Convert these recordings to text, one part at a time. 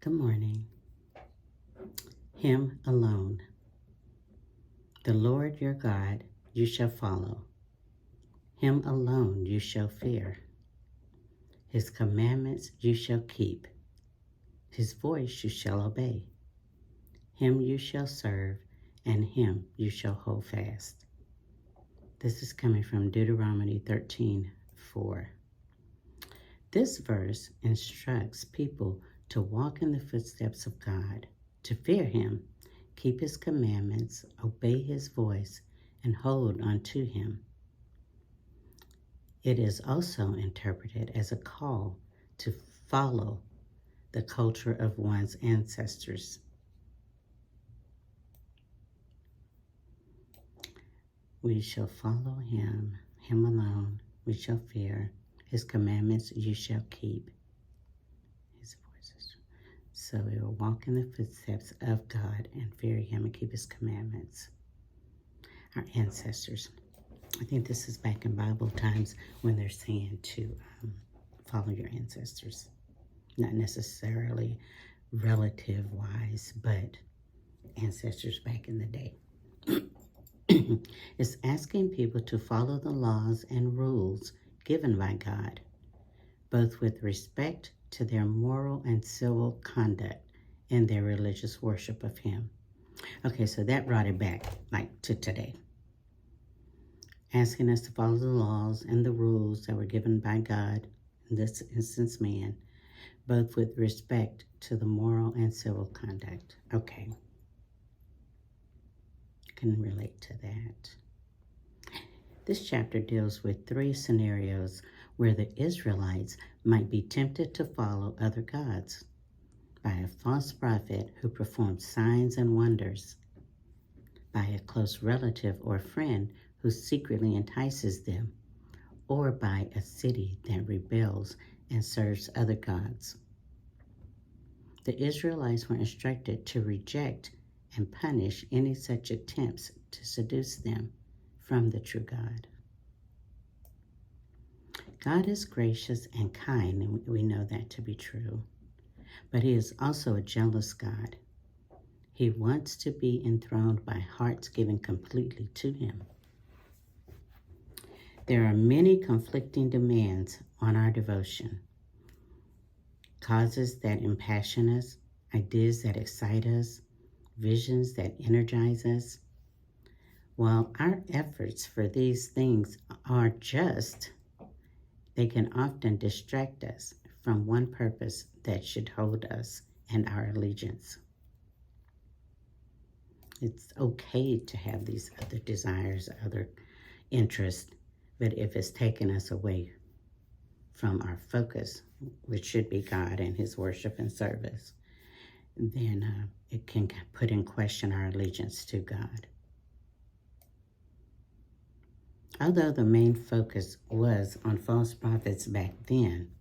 Good morning. Him alone. The Lord your God you shall follow. Him alone you shall fear. His commandments you shall keep. His voice you shall obey. Him you shall serve, and him you shall hold fast. This is coming from Deuteronomy 13:4. This verse instructs people to walk in the footsteps of God, to fear him, keep his commandments, obey his voice, and hold on to him. It is also interpreted as a call to follow the culture of one's ancestors. We shall follow him alone we shall fear. His commandments you shall keep. His voices. So we will walk in the footsteps of God and fear him and keep his commandments. Our ancestors. I think this is back in Bible times when they're saying to follow your ancestors. Not necessarily relative-wise, but ancestors back in the day. It's asking people to follow the laws and rules given by God, both with respect to their moral and civil conduct and their religious worship of him. Okay, so that brought it back, like to today. Asking us to follow the laws and the rules that were given by God, in this instance man, both with respect to the moral and civil conduct. Okay. Can relate to that. This chapter deals with 3 scenarios where the Israelites might be tempted to follow other gods by a false prophet who performs signs and wonders, by a close relative or friend who secretly entices them, or by a city that rebels and serves other gods. The Israelites were instructed to reject and punish any such attempts to seduce them from the true God. God is gracious and kind, and we know that to be true. But he is also a jealous God. He wants to be enthroned by hearts given completely to him. There are many conflicting demands on our devotion. Causes that impassion us, ideas that excite us, visions that energize us. While our efforts for these things are just, they can often distract us from one purpose that should hold us and our allegiance. It's okay to have these other desires, other interests, but if it's taking us away from our focus, which should be God and his worship and service, then it can put in question our allegiance to God. Although the main focus was on false prophets back then,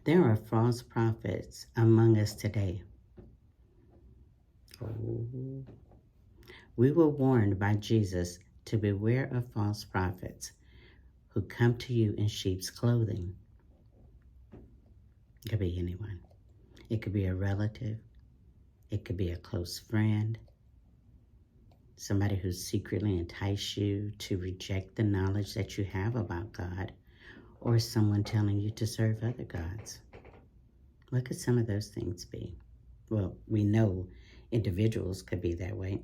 there are false prophets among us today. Oh. We were warned by Jesus to beware of false prophets who come to you in sheep's clothing. It could be anyone. It could be a relative. It could be a close friend. Somebody who secretly entices you to reject the knowledge that you have about God, or someone telling you to serve other gods. What could some of those things be? Well, we know individuals could be that way.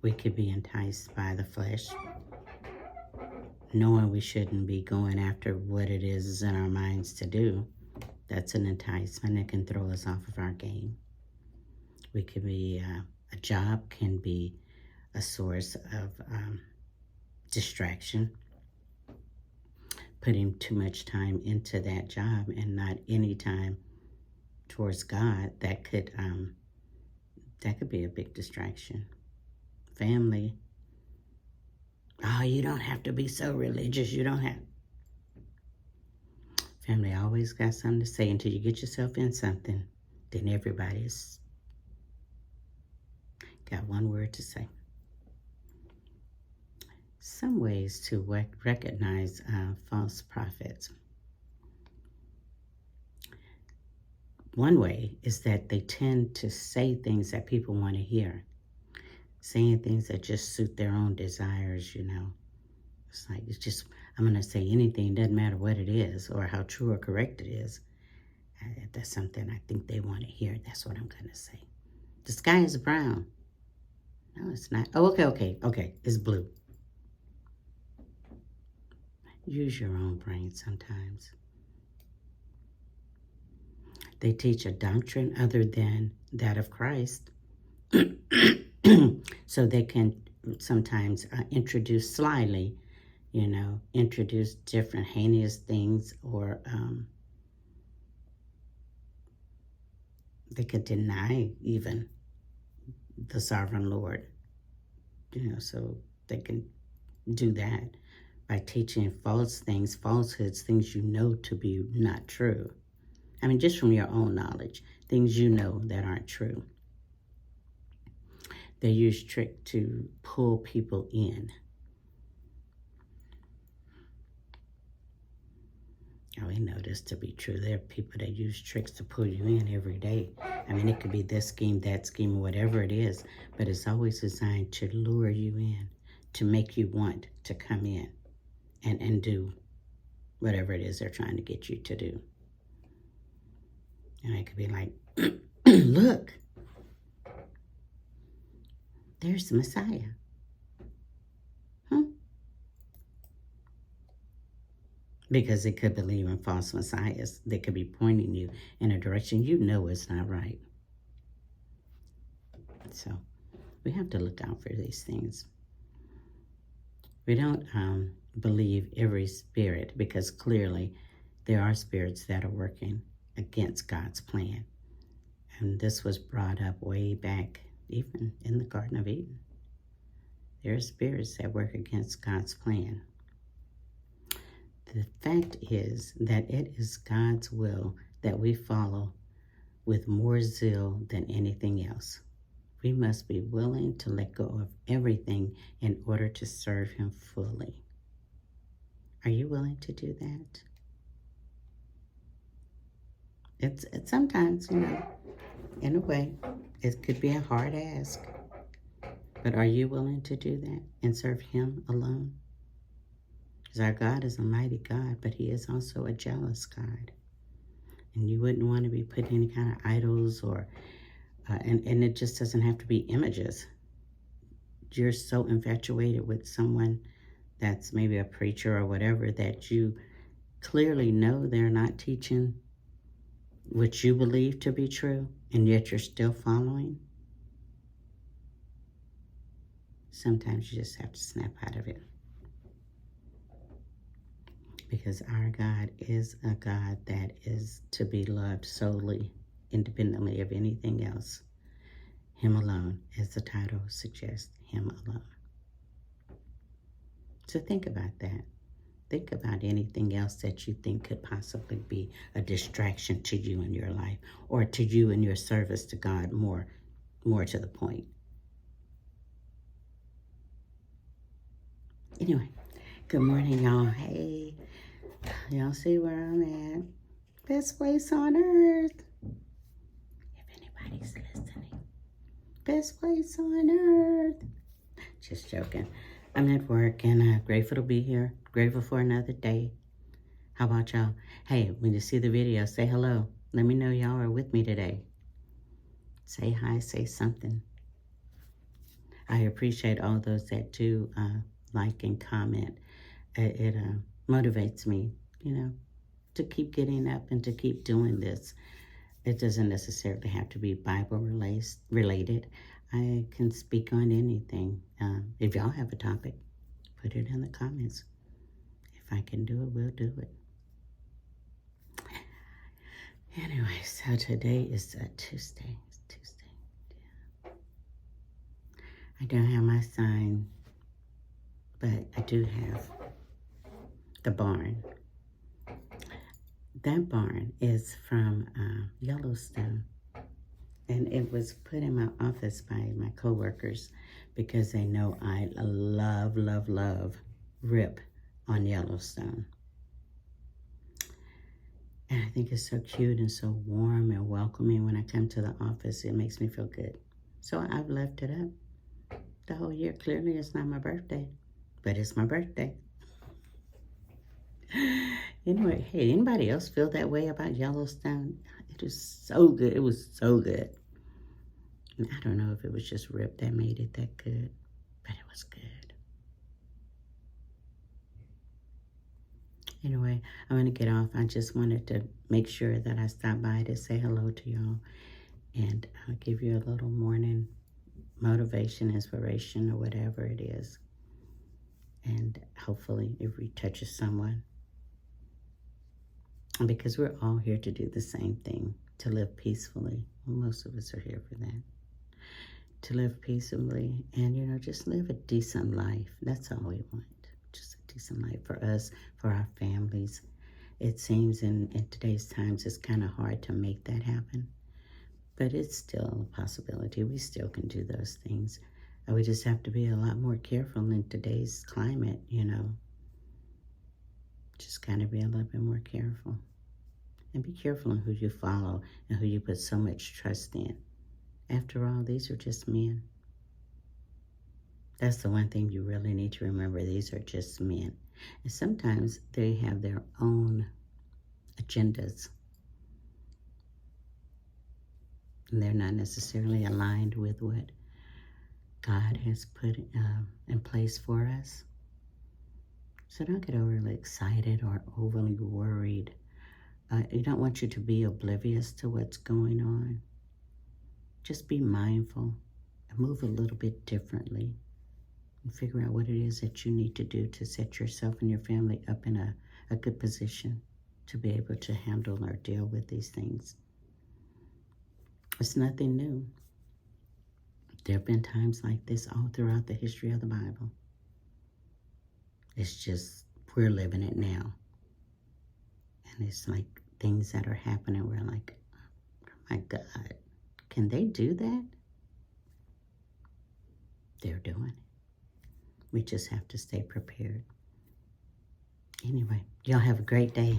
We could be enticed by the flesh, knowing we shouldn't be going after what it is in our minds to do. That's an enticement that can throw us off of our game. We could be, a job can be a source of distraction. Putting too much time into that job and not any time towards God, that could be a big distraction. Family. Oh, you don't have to be so religious. You don't have. Family always got something to say until you get yourself in something. Then everybody's got one word to say. Some ways to recognize false prophets. one way is that they tend to say things that people want to hear, saying things that just suit their own desires, you know. It's like, it's just, I'm going to say anything, doesn't matter what it is or how true or correct it is. That's something I think they want to hear. That's what I'm going to say. The sky is brown. No, it's not. Oh, okay. It's blue. Use your own brain sometimes. They teach a doctrine other than that of Christ. So they can sometimes introduce slyly, you know, introduce different heinous things, or they could deny even the sovereign Lord, you know, so they can do that by teaching false things, falsehoods, things you know to be not true. I mean, just from your own knowledge, things you know that aren't true. They use trick to pull people in. Oh, we know this to be true. There are people that use tricks to pull you in every day. I mean, it could be this scheme, that scheme, whatever it is, but it's always designed to lure you in, to make you want to come in and do whatever it is they're trying to get you to do. And it could be like, look, there's the Messiah. Because it could believe in false messiahs. They could be pointing you in a direction you know is not right. So we have to look out for these things. We don't believe every spirit, because clearly there are spirits that are working against God's plan. And this was brought up way back, even in the Garden of Eden. There are spirits that work against God's plan. The fact is that it is God's will that we follow with more zeal than anything else. We must be willing to let go of everything in order to serve Him fully. Are you willing to do that? It's sometimes, you know, in a way, it could be a hard ask. But are you willing to do that and serve Him alone? Because our God is a mighty God, but He is also a jealous God. And you wouldn't want to be putting any kind of idols or, and it just doesn't have to be images. You're so infatuated with someone that's maybe a preacher or whatever that you clearly know they're not teaching what you believe to be true, and yet you're still following. Sometimes you just have to snap out of it. Because our God is a God that is to be loved solely, independently of anything else. Him alone, as the title suggests, Him alone. So think about that. Think about anything else that you think could possibly be a distraction to you in your life, or to you in your service to God, more to the point. Anyway, good morning, y'all. Hey. Y'all see where I'm at? Best place on earth. If anybody's listening. Best place on earth. Just joking. I'm at work and grateful to be here. Grateful for another day. How about y'all? Hey, when you see the video, say hello. Let me know y'all are with me today. Say hi, say something. I appreciate all those that do like and comment. It motivates me, you know, to keep getting up and to keep doing this. It doesn't necessarily have to be Bible related. I can speak on anything. If y'all have a topic, put it in the comments. If I can do it, we'll do it. Anyway, so today is Tuesday. It's Tuesday. Yeah. I don't have my sign, but I do have the barn. That barn is from Yellowstone, and it was put in my office by my coworkers because they know I love Rip on Yellowstone. And I think it's so cute and so warm and welcoming when I come to the office. It makes me feel good. So I've left it up the whole year. Clearly, it's not my birthday, but it's my birthday. Anyway, hey, anybody else feel that way about Yellowstone? It is so good. It was so good. And I don't know if it was just Rip that made it that good, but it was good. Anyway, I'm going to get off. I just wanted to make sure that I stopped by to say hello to y'all and give you a little morning motivation, inspiration, or whatever it is. And hopefully it retouches someone. Because we're all here to do the same thing, to live peacefully. Well, most of us are here for that. To live peaceably and, you know, just live a decent life. That's all we want. Just a decent life for us, for our families. It seems in today's times it's kind of hard to make that happen. But it's still a possibility. We still can do those things. We just have to be a lot more careful in today's climate, you know. Just kind of be a little bit more careful. And be careful in who you follow and who you put so much trust in. After all, these are just men. That's the one thing you really need to remember. These are just men. And sometimes they have their own agendas. And they're not necessarily aligned with what God has put in place for us. So don't get overly excited or overly worried. I don't want you to be oblivious to what's going on. Just be mindful and move a little bit differently and figure out what it is that you need to do to set yourself and your family up in a good position to be able to handle or deal with these things. It's nothing new. There have been times like this all throughout the history of the Bible. It's just, we're living it now. And it's like things that are happening, we're like, oh my God, can they do that? They're doing it. We just have to stay prepared. Anyway, y'all have a great day.